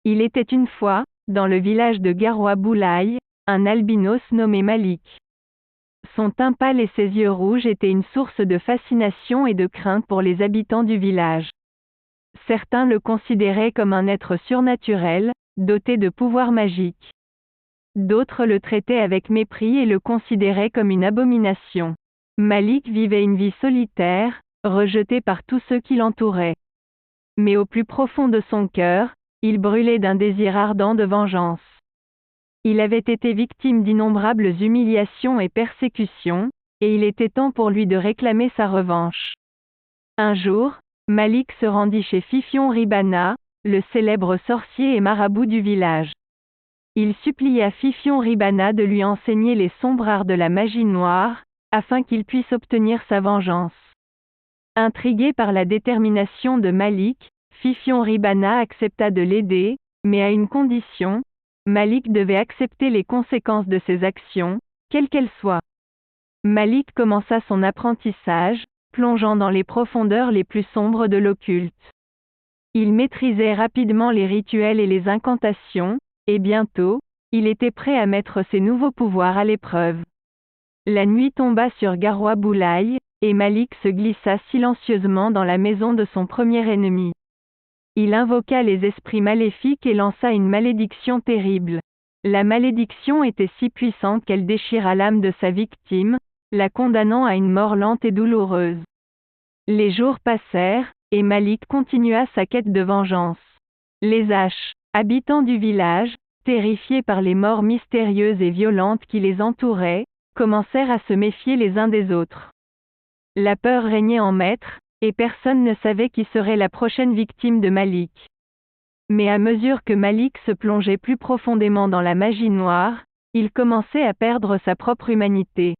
Il était une fois, dans le village de Garoua Boulaye, un albinos nommé Malik. Son teint pâle et ses yeux rouges étaient une source de fascination et de crainte pour les habitants du village. Certains le considéraient comme un être surnaturel, doté de pouvoirs magiques. D'autres le traitaient avec mépris et le considéraient comme une abomination. Malik vivait une vie solitaire, rejeté par tous ceux qui l'entouraient. Mais au plus profond de son cœur, il brûlait d'un désir ardent de vengeance. Il avait été victime d'innombrables humiliations et persécutions, et il était temps pour lui de réclamer sa revanche. Un jour, Malik se rendit chez Fifion Ribana, le célèbre sorcier et marabout du village. Il supplia Fifion Ribana de lui enseigner les sombres arts de la magie noire, afin qu'il puisse obtenir sa vengeance. Intrigué par la détermination de Malik, Fifion Ribana accepta de l'aider, mais à une condition: Malik devait accepter les conséquences de ses actions, quelles qu'elles soient. Malik commença son apprentissage, plongeant dans les profondeurs les plus sombres de l'occulte. Il maîtrisait rapidement les rituels et les incantations, et bientôt, il était prêt à mettre ses nouveaux pouvoirs à l'épreuve. La nuit tomba sur Garoua Boulaye, et Malik se glissa silencieusement dans la maison de son premier ennemi. Il invoqua les esprits maléfiques et lança une malédiction terrible. La malédiction était si puissante qu'elle déchira l'âme de sa victime, la condamnant à une mort lente et douloureuse. Les jours passèrent, et Malik continua sa quête de vengeance. Les habitants du village, terrifiés par les morts mystérieuses et violentes qui les entouraient, commencèrent à se méfier les uns des autres. La peur régnait en maître, et personne ne savait qui serait la prochaine victime de Malik. Mais à mesure que Malik se plongeait plus profondément dans la magie noire, il commençait à perdre sa propre humanité.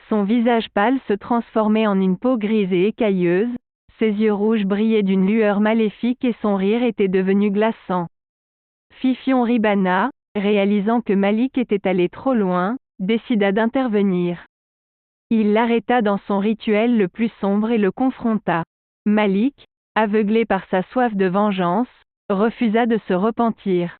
Son visage pâle se transformait en une peau grise et écailleuse, ses yeux rouges brillaient d'une lueur maléfique et son rire était devenu glaçant. Fifion Ribana, réalisant que Malik était allé trop loin, décida d'intervenir. Il l'arrêta dans son rituel le plus sombre et le confronta. Malik, aveuglé par sa soif de vengeance, refusa de se repentir.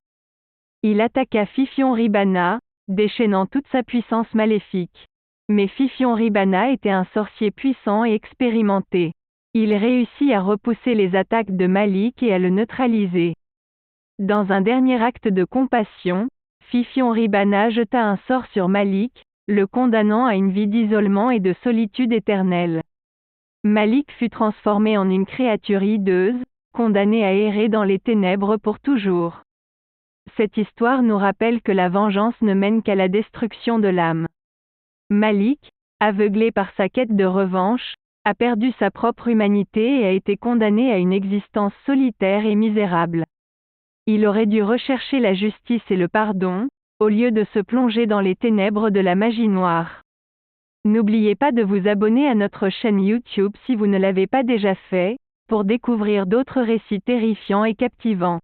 Il attaqua Fifion Ribana, déchaînant toute sa puissance maléfique. Mais Fifion Ribana était un sorcier puissant et expérimenté. Il réussit à repousser les attaques de Malik et à le neutraliser. Dans un dernier acte de compassion, Fifion Ribana jeta un sort sur Malik, le condamnant à une vie d'isolement et de solitude éternelle. Malik fut transformé en une créature hideuse, condamnée à errer dans les ténèbres pour toujours. Cette histoire nous rappelle que la vengeance ne mène qu'à la destruction de l'âme. Malik, aveuglé par sa quête de revanche, a perdu sa propre humanité et a été condamné à une existence solitaire et misérable. Il aurait dû rechercher la justice et le pardon, au lieu de se plonger dans les ténèbres de la magie noire. N'oubliez pas de vous abonner à notre chaîne YouTube si vous ne l'avez pas déjà fait, pour découvrir d'autres récits terrifiants et captivants.